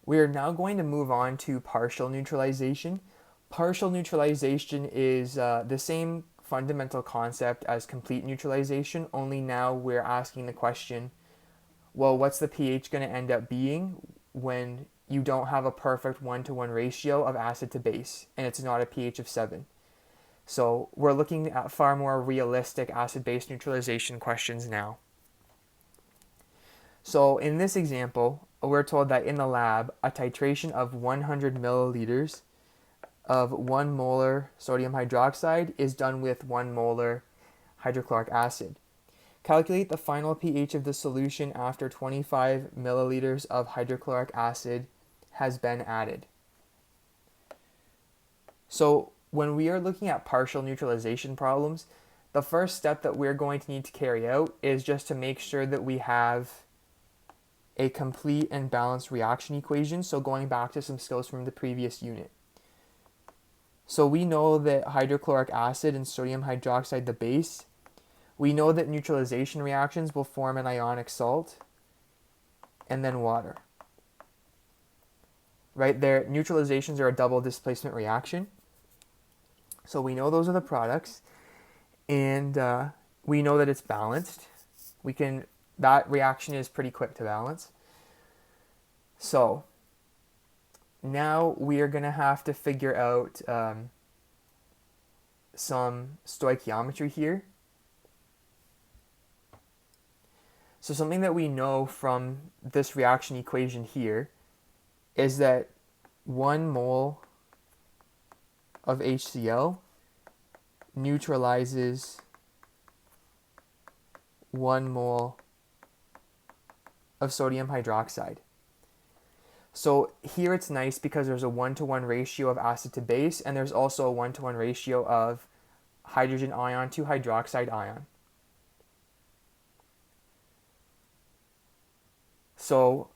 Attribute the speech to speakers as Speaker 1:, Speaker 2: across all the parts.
Speaker 1: We are now going to move on to partial neutralization. Partial neutralization is the same fundamental concept as complete neutralization, only now we're asking the question, well, what's the pH going to end up being when you don't have a perfect 1-to-1 ratio of acid to base and it's not a pH of 7? So we're looking at far more realistic acid-base neutralization questions now. So in this example, we're told that in the lab, a titration of 100 milliliters of 1 molar sodium hydroxide is done with 1 molar hydrochloric acid. Calculate the final pH of the solution after 25 milliliters of hydrochloric acid has been added. So when we are looking at partial neutralization problems, the first step that we're going to need to carry out is just to make sure that we have a complete and balanced reaction equation. So going back to some skills from the previous unit. So we know that hydrochloric acid and sodium hydroxide, the base, we know that neutralization reactions will form an ionic salt and then water. Right there, neutralizations are a double displacement reaction. So we know those are the products, and we know that it's balanced. That reaction is pretty quick to balance. So now we are going to have to figure out some stoichiometry here. So something that we know from this reaction equation here is that 1 mole of HCl neutralizes 1 mole of sodium hydroxide. So here it's nice because there's a 1-to-1 ratio of acid to base, and there's also a 1-to-1 ratio of hydrogen ion to hydroxide ion. So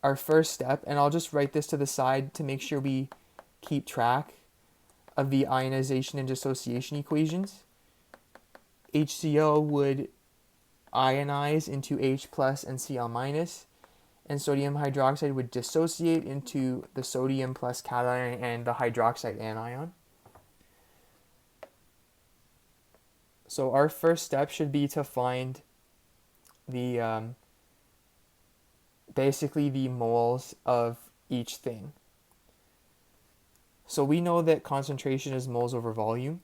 Speaker 1: our first step, and I'll just write this to the side to make sure we keep track of the ionization and dissociation equations. HCl would ionize into H plus and Cl minus, and sodium hydroxide would dissociate into the sodium plus cation and the hydroxide anion. So our first step should be to find the basically the moles of each thing. So we know that concentration is moles over volume.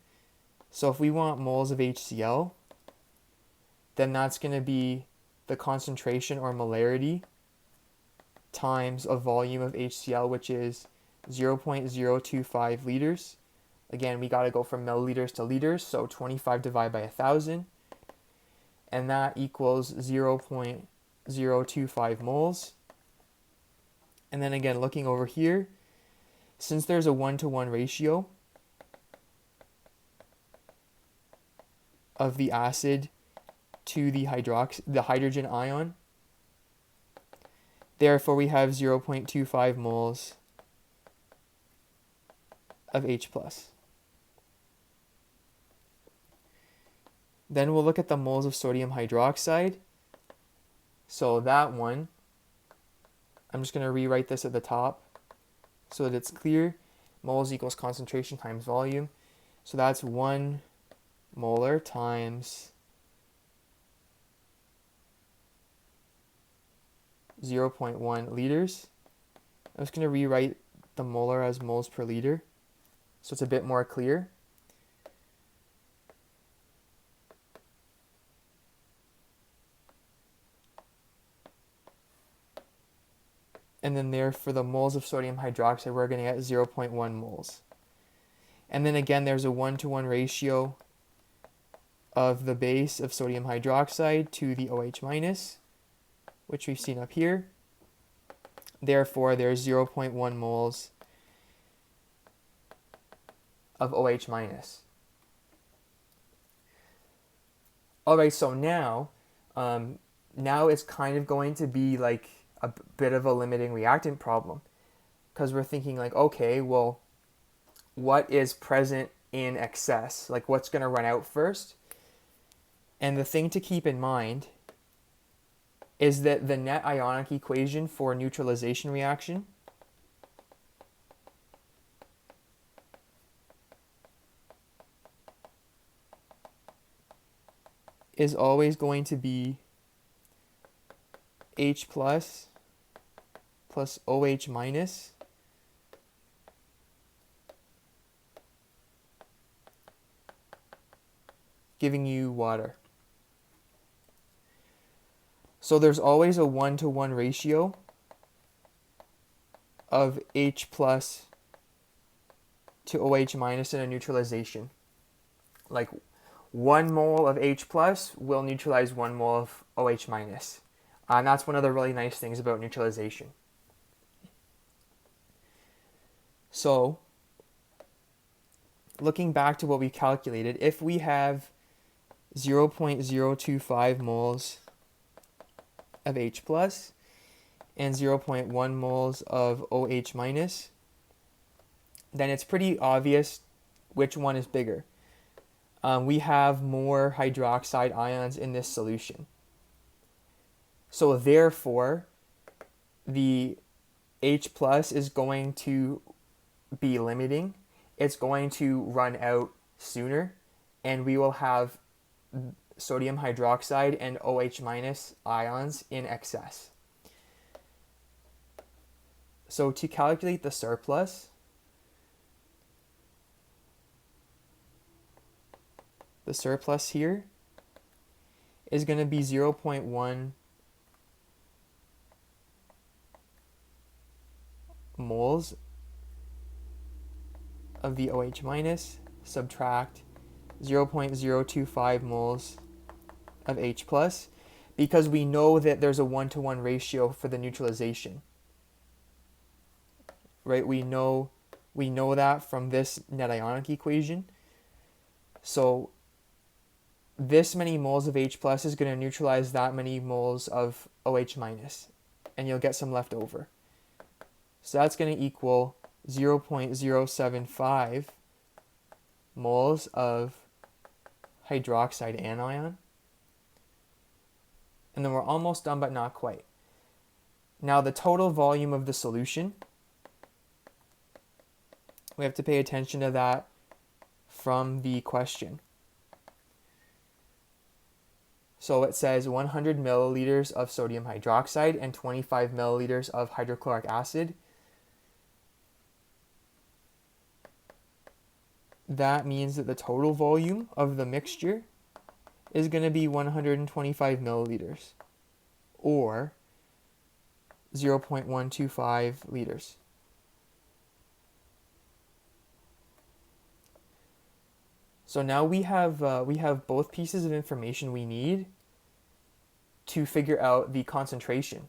Speaker 1: So if we want moles of HCl, then that's going to be the concentration or molarity times a volume of HCl, which is 0.025 liters. Again, we got to go from milliliters to liters, so 25 divided by 1,000. And that equals 0.025 moles. And then again, looking over here, since there's a 1-to-1 ratio of the acid to the hydrogen ion, therefore we have 0.25 moles of H+. Then we'll look at the moles of sodium hydroxide. So that one, I'm just going to rewrite this at the top so that it's clear. Moles equals concentration times volume. So that's 1 molar times 0.1 liters. I'm just going to rewrite the molar as moles per liter so it's a bit more clear. And then there, for the moles of sodium hydroxide, we're going to get 0.1 moles. And then again, there's a 1-to-1 ratio of the base of sodium hydroxide to the OH minus, which we've seen up here. Therefore, there's 0.1 moles of OH minus. All right, so now it's kind of going to be like a bit of a limiting reactant problem, because we're thinking like, okay, well, what is present in excess? Like, what's going to run out first? And the thing to keep in mind is that the net ionic equation for neutralization reaction is always going to be H plus OH minus giving you water. So there's always a 1-to-1 ratio of H plus to OH minus in a neutralization. Like 1 mole of H plus will neutralize 1 mole of OH minus. And that's one of the really nice things about neutralization. So looking back to what we calculated, if we have 0.025 moles of H plus and 0.1 moles of OH minus, then it's pretty obvious which one is bigger. We have more hydroxide ions in this solution. So therefore, the H plus is going to be limiting. It's going to run out sooner, and we will have sodium hydroxide and OH minus ions in excess. So to calculate the surplus, here is going to be 0.1 moles of the OH minus, subtract 0.025 moles of H plus, because we know that there's a 1-to-1 ratio for the neutralization. Right? We know that from this net ionic equation. So this many moles of H plus is going to neutralize that many moles of OH minus, and you'll get some left over. So that's going to equal 0.075 moles of hydroxide anion. And then we're almost done, but not quite. Now the total volume of the solution, we have to pay attention to that from the question. So it says 100 milliliters of sodium hydroxide and 25 milliliters of hydrochloric acid. That means that the total volume of the mixture is going to be 125 milliliters, or 0.125 liters. So now we have both pieces of information we need to figure out the concentration.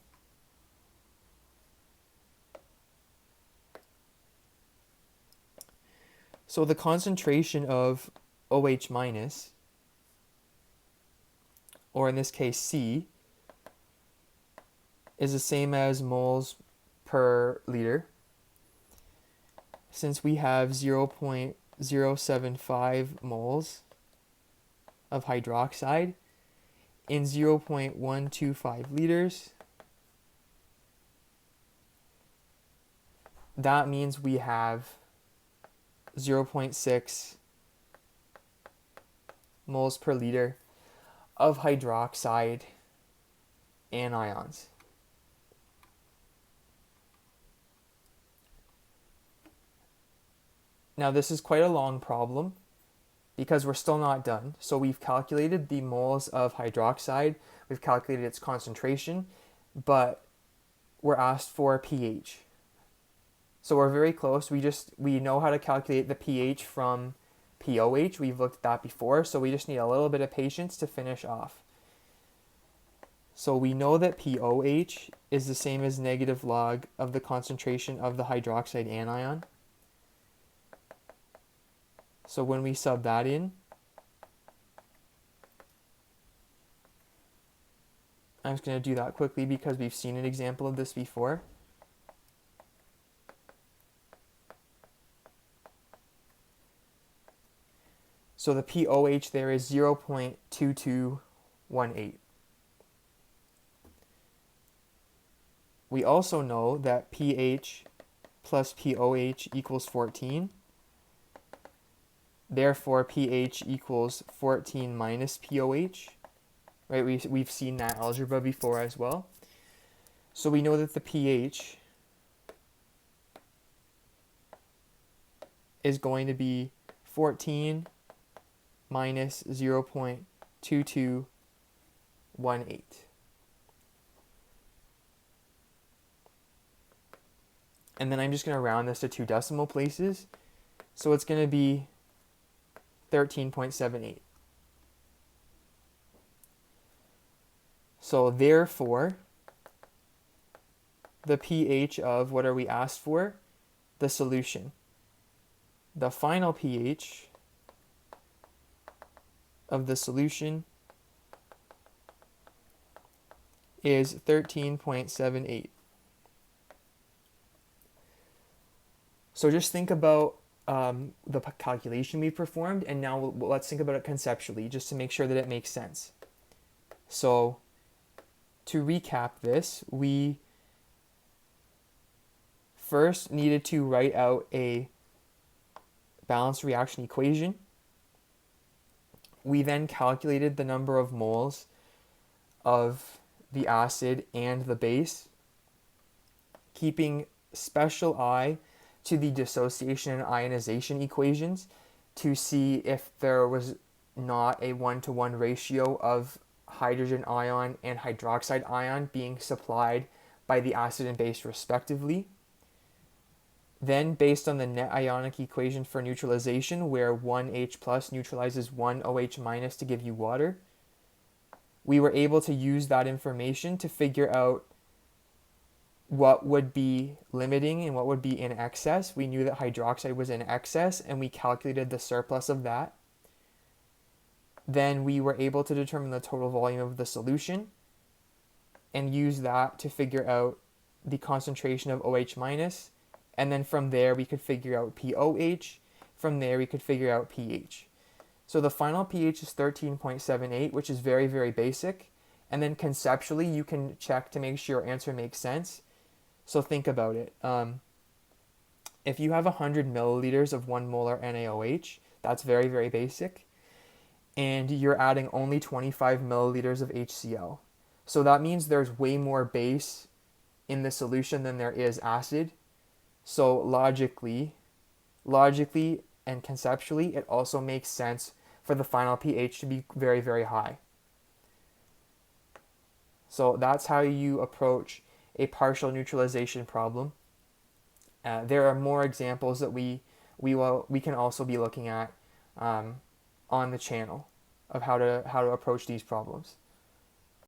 Speaker 1: So the concentration of OH minus, or in this case C, is the same as moles per liter. Since we have 0.075 moles of hydroxide in 0.125 liters, that means we have 0.6 moles per liter of hydroxide anions. Now this is quite a long problem because we're still not done. So we've calculated the moles of hydroxide, we've calculated its concentration, but we're asked for pH. So we're very close. We know how to calculate the pH from POH. We've looked at that before, so we just need a little bit of patience to finish off. So we know that POH is the same as negative log of the concentration of the hydroxide anion. So when we sub that in, I'm just going to do that quickly because we've seen an example of this before. So the POH there is 0.2218. we also know that pH plus pOH equals 14. Therefore, pH equals 14 minus pOH. Right? We've seen that algebra before as well. So we know that the pH is going to be 14 minus 0.2218. And then I'm just going to round this to 2 decimal places. So it's going to be 13.78. So therefore, the pH of, what are we asked for? The solution. The final pH of the solution is 13.78. So just think about the calculation we performed, and now let's think about it conceptually, just to make sure that it makes sense. So to recap this, we first needed to write out a balanced reaction equation. We then calculated the number of moles of the acid and the base, keeping special eye to the dissociation and ionization equations to see if there was not a 1-to-1 ratio of hydrogen ion and hydroxide ion being supplied by the acid and base respectively. Then, based on the net ionic equation for neutralization, where 1H plus neutralizes 1OH minus to give you water, we were able to use that information to figure out what would be limiting and what would be in excess. We knew that hydroxide was in excess, and we calculated the surplus of that. Then we were able to determine the total volume of the solution and use that to figure out the concentration of OH minus. And then from there, we could figure out pOH. From there, we could figure out pH. So the final pH is 13.78, which is very, very basic. And then conceptually, you can check to make sure your answer makes sense. So think about it. If you have 100 milliliters of 1 molar NaOH, that's very, very basic. And you're adding only 25 milliliters of HCl. So that means there's way more base in the solution than there is acid. So logically and conceptually, it also makes sense for the final pH to be very, very high. So that's how you approach a partial neutralization problem. There are more examples that we can also be looking at on the channel of how to approach these problems.